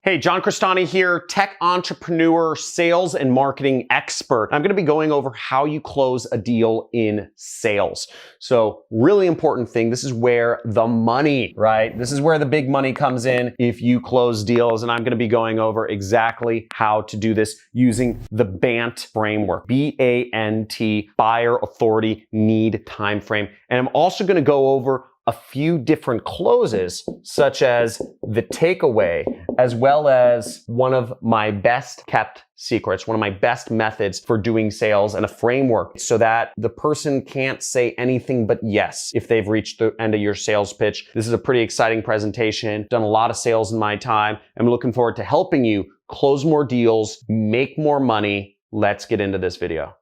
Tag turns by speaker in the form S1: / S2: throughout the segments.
S1: Hey, John Crestani here, tech entrepreneur, sales and marketing expert. I'm gonna be going over how you close a deal in sales. So really important thing, this is where the money, right? This is where the big money comes in if you close deals. And I'm gonna be going over exactly how to do this using the BANT framework, B-A-N-T, buyer, authority, need, time frame. And I'm also gonna go over a few different closes, such as the takeaway, as well as one of my best kept secrets, one of my best methods for doing sales and a framework so that the person can't say anything but yes if they've reached the end of your sales pitch. This is a pretty exciting presentation. Done a lot of sales in my time. I'm looking forward to helping you close more deals, make more money. Let's get into this video.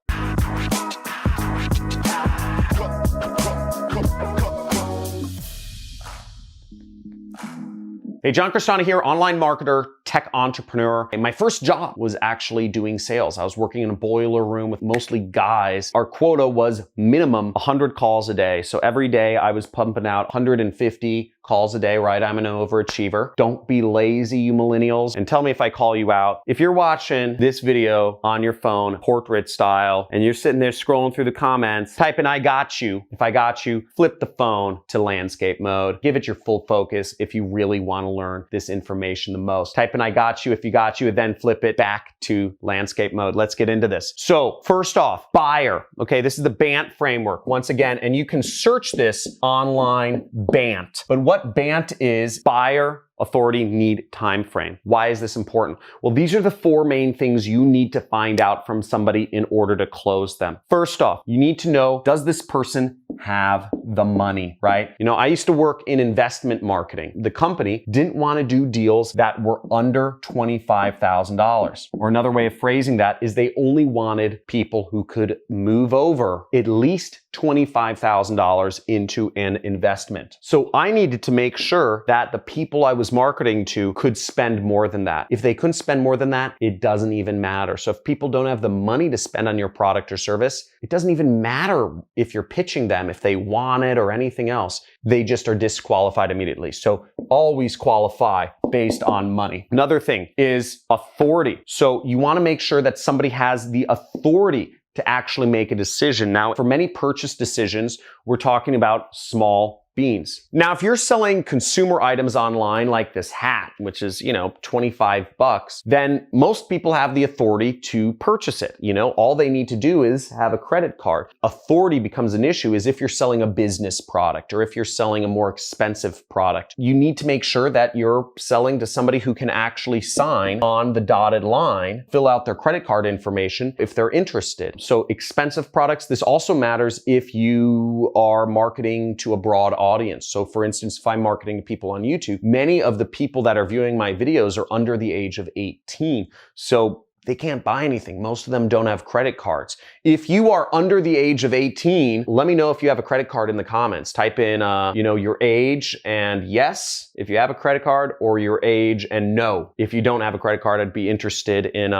S1: Hey, John Crestani here, online marketer, tech entrepreneur. My first job was actually doing sales. I was working in a boiler room with mostly guys. Our quota was minimum 100 calls a day. So every day I was pumping out 150 calls a day, right? I'm an overachiever. Don't be lazy, you millennials, and tell me if I call you out. If you're watching this video on your phone, portrait style, and you're sitting there scrolling through the comments, type in I got you. If I got you, flip the phone to landscape mode. Give it your full focus if you really want to learn this information the most. Type in I got you if you got you, and then flip it back to landscape mode. Let's get into this. So first off, buyer. Okay, this is the BANT framework once again, and you can search this online, BANT. But what BANT is, buyer, authority, need, time frame. Why is this important? Well, these are the four main things you need to find out from somebody in order to close them. First off, you need to know, does this person have the money, right? You know, I used to work in investment marketing. The company didn't want to do deals that were under $25,000. Or another way of phrasing that is they only wanted people who could move over at least $25,000 into an investment. So I needed to make sure that the people I was marketing to could spend more than that. If they couldn't spend more than that, it doesn't even matter. So if people don't have the money to spend on your product or service, it doesn't even matter if you're pitching them, if they want it or anything else. They just are disqualified immediately. So always qualify based on money. Another thing is authority. So you want to make sure that somebody has the authority to actually make a decision. Now, for many purchase decisions, we're talking about small beans. Now, if you're selling consumer items online like this hat, which is, 25 bucks, then most people have the authority to purchase it. All they need to do is have a credit card. Authority becomes an issue is if you're selling a business product or if you're selling a more expensive product. You need to make sure that you're selling to somebody who can actually sign on the dotted line, fill out their credit card information if they're interested. So expensive products, this also matters if you are marketing to a broad audience. So for instance, if I'm marketing to people on YouTube, many of the people that are viewing my videos are under the age of 18. So they can't buy anything. Most of them don't have credit cards. If you are under the age of 18, let me know if you have a credit card in the comments. Type in, your age and yes, if you have a credit card, or your age and no. If you don't have a credit card, I'd be interested in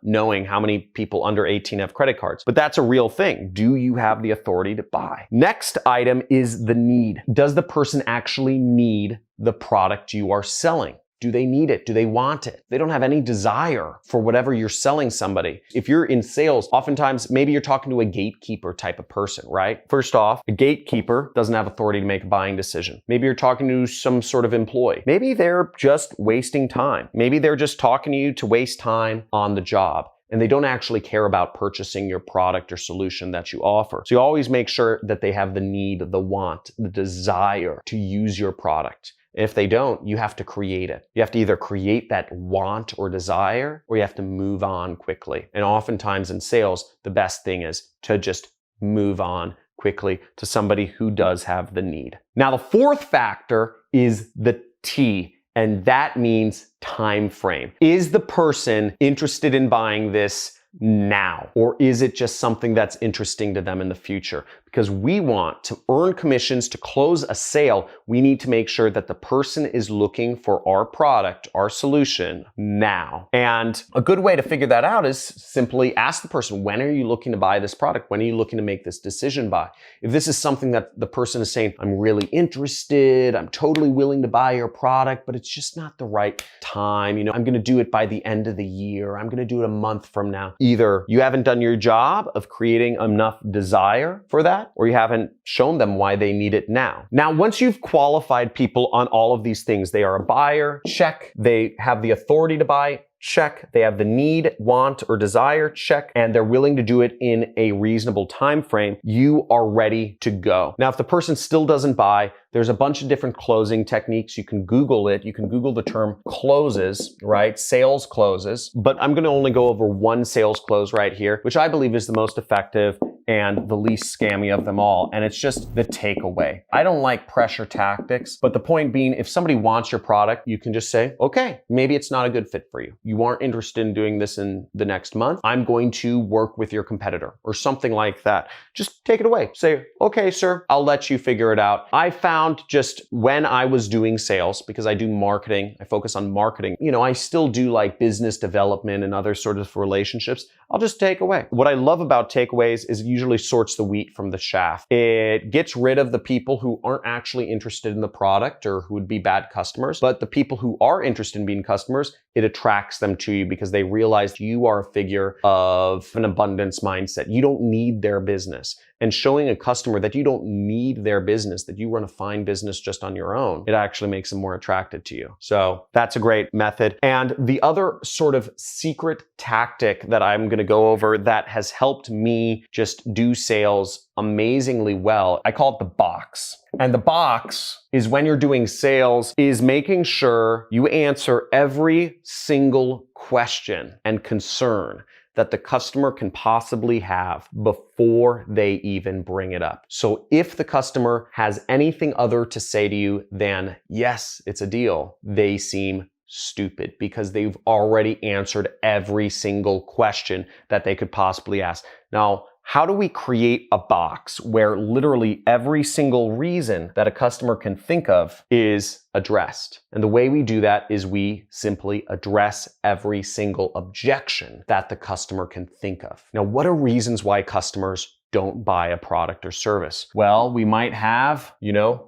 S1: knowing how many people under 18 have credit cards. But that's a real thing. Do you have the authority to buy? Next item is the need. Does the person actually need the product you are selling? Do they need it? Do they want it? They don't have any desire for whatever you're selling somebody. If you're in sales, oftentimes maybe you're talking to a gatekeeper type of person, right? First off, a gatekeeper doesn't have authority to make a buying decision. Maybe you're talking to some sort of employee. Maybe they're just wasting time. Maybe they're just talking to you to waste time on the job, and they don't actually care about purchasing your product or solution that you offer. So you always make sure that they have the need, the want, the desire to use your product. If they don't, you have to create it. You have to either create that want or desire, or you have to move on quickly. And oftentimes in sales, the best thing is to just move on quickly to somebody who does have the need. Now, the fourth factor is the T, and that means time frame. Is the person interested in buying this now? Or is it just something that's interesting to them in the future? because we want to earn commissions to close a sale. We need to make sure that the person is looking for our product, our solution now. And a good way to figure that out is simply ask the person, when are you looking to buy this product? When are you looking to make this decision by? If this is something that the person is saying, I'm really interested, I'm totally willing to buy your product, but it's just not the right time. I'm going to do it by the end of the year. I'm going to do it a month from now. Either you haven't done your job of creating enough desire for that, or you haven't shown them why they need it now. Now, once you've qualified people on all of these things, they are a buyer, check. They have the authority to buy, check. They have the need, want, or desire, check. And they're willing to do it in a reasonable time frame. You are ready to go. Now, if the person still doesn't buy, there's a bunch of different closing techniques. You can Google it. You can Google the term closes, right? Sales closes. But I'm going to only go over one sales close right here, which I believe is the most effective and the least scammy of them all. And it's just the takeaway. I don't like pressure tactics, but the point being, if somebody wants your product, you can just say, okay, maybe it's not a good fit for you. You aren't interested in doing this in the next month. I'm going to work with your competitor or something like that. Just take it away. Say, okay, sir, I'll let you figure it out. I found just when I was doing sales, because I do marketing, I focus on marketing, I still do like business development and other sort of relationships. I'll just take away. What I love about takeaways is it usually sorts the wheat from the chaff. It gets rid of the people who aren't actually interested in the product or who would be bad customers, but the people who are interested in being customers, it attracts them to you because they realize you are a figure of an abundance mindset. You don't need their business. And showing a customer that you don't need their business, that you run a fine business just on your own, it actually makes them more attracted to you. So that's a great method. And the other sort of secret tactic that I'm going to go over that has helped me just do sales amazingly well, I call it the box. And the box is when you're doing sales is making sure you answer every single question and concern that the customer can possibly have before they even bring it up. So if the customer has anything other to say to you than, yes, it's a deal, they seem stupid because they've already answered every single question that they could possibly ask. Now, how do we create a box where literally every single reason that a customer can think of is addressed? And the way we do that is we simply address every single objection that the customer can think of. Now, what are reasons why customers don't buy a product or service? Well, we might have,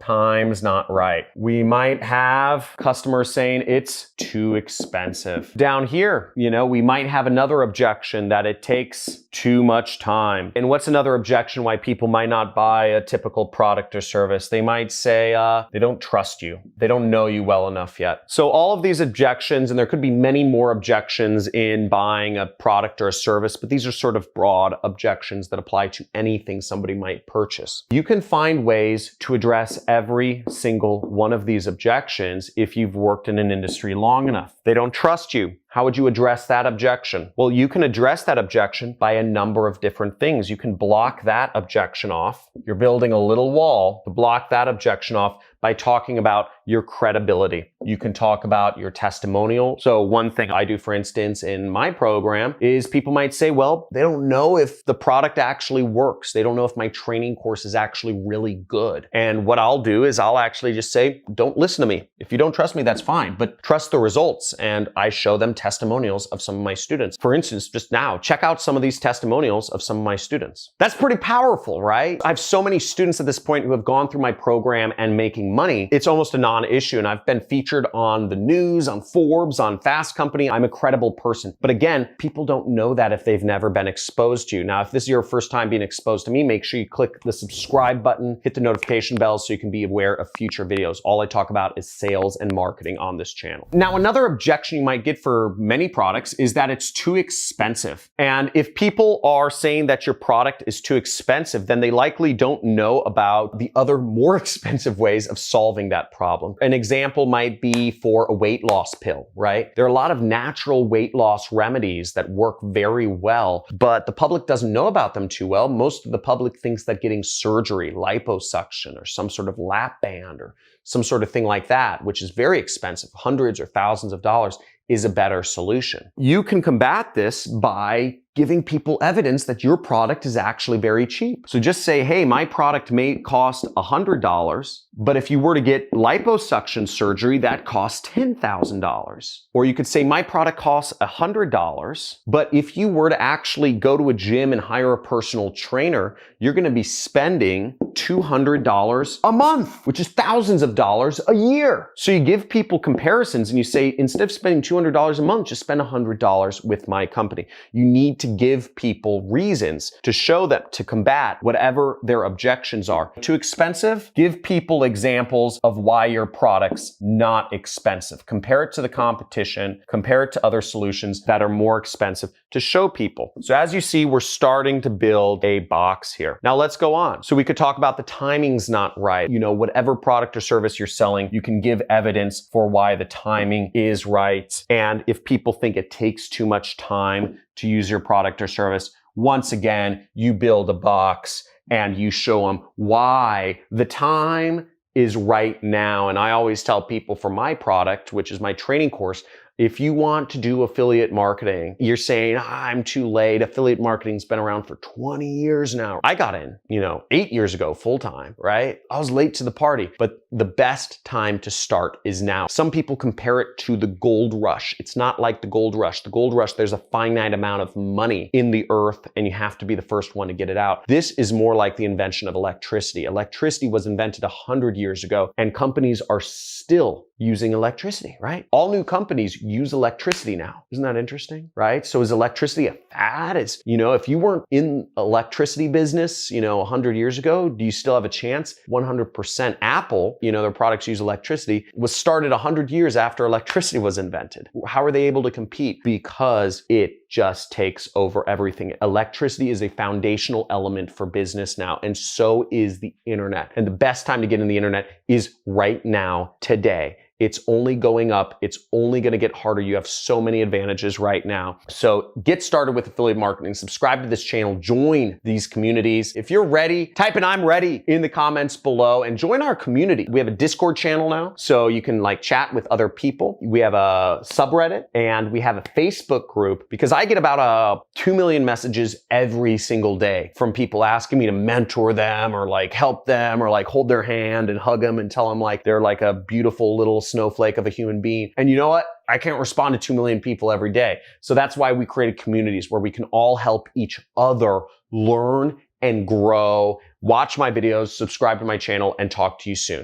S1: time's not right. We might have customers saying it's too expensive. Down here, we might have another objection that it takes too much time. And what's another objection why people might not buy a typical product or service? They might say they don't trust you. They don't know you well enough yet. So all of these objections, and there could be many more objections in buying a product or a service, but these are sort of broad objections that apply to anything somebody might purchase. You can find ways to address every single one of these objections if you've worked in an industry long enough. They don't trust you. How would you address that objection? Well, you can address that objection by a number of different things. You can block that objection off. You're building a little wall to block that objection off by talking about your credibility. You can talk about your testimonial. So one thing I do, for instance, in my program is people might say, well, they don't know if the product actually works. They don't know if my training course is actually really good. And what I'll do is I'll actually just say, don't listen to me. If you don't trust me, that's fine, but trust the results. And I show them testimonials of some of my students. For instance, just now, check out some of these testimonials of some of my students. That's pretty powerful, right? I have so many students at this point who have gone through my program and making money. It's almost a non-issue. And I've been featured on the news, on Forbes, on Fast Company. I'm a credible person. But again, people don't know that if they've never been exposed to you. Now, if this is your first time being exposed to me, make sure you click the subscribe button, hit the notification bell so you can be aware of future videos. All I talk about is sales and marketing on this channel. Now, another objection you might get for many products is that it's too expensive. And if people are saying that your product is too expensive, then they likely don't know about the other more expensive ways of solving that problem. An example might be for a weight loss pill, right? There are a lot of natural weight loss remedies that work very well, but the public doesn't know about them too well. Most of the public thinks that getting surgery, liposuction, or some sort of lap band or some sort of thing like that, which is very expensive, hundreds or thousands of dollars, is a better solution. You can combat this by giving people evidence that your product is actually very cheap. So just say, hey, my product may cost $100, but if you were to get liposuction surgery, that costs $10,000. Or you could say, my product costs $100, but if you were to actually go to a gym and hire a personal trainer, you're going to be spending $200 a month, which is thousands of dollars a year. So you give people comparisons and you say, instead of spending $200 a month, just spend $100 with my company. You need to give people reasons to show them, to combat whatever their objections are. Too expensive? Give people examples of why your product's not expensive. Compare it to the competition, compare it to other solutions that are more expensive to show people. So as you see, we're starting to build a box here. Now let's go on. So we could talk about the timing's not right. You know, whatever product or service you're selling, you can give evidence for why the timing is right. And if people think it takes too much time to use your product or service, once again, you build a box and you show them why the time is right now. And I always tell people for my product, which is my training course, if you want to do affiliate marketing, you're saying, I'm too late. Affiliate marketing's been around for 20 years now. I got in, 8 years ago, full time, right? I was late to the party, but the best time to start is now. Some people compare it to the gold rush. It's not like the gold rush. The gold rush, there's a finite amount of money in the earth and you have to be the first one to get it out. This is more like the invention of electricity. Electricity was invented 100 years ago and companies are still using electricity, right? All new companies use electricity now. Isn't that interesting, right? So is electricity a fad? If you weren't in electricity business, 100 years ago, do you still have a chance? 100%. Apple, their products use electricity, was started 100 years after electricity was invented. How are they able to compete? Because it just takes over everything. Electricity is a foundational element for business now, and so is the internet. And the best time to get in the internet is right now, today. It's only going up. It's only going to get harder. You have so many advantages right now. So get started with affiliate marketing. Subscribe to this channel. Join these communities. If you're ready, type in I'm ready in the comments below and join our community. We have a Discord channel now, so you can chat with other people. We have a subreddit and we have a Facebook group because I get about 2 million messages every single day from people asking me to mentor them or help them or hold their hand and hug them and tell them they're a beautiful little snowflake of a human being. And you know what? I can't respond to 2 million people every day. So that's why we created communities where we can all help each other learn and grow. Watch my videos, subscribe to my channel, and talk to you soon.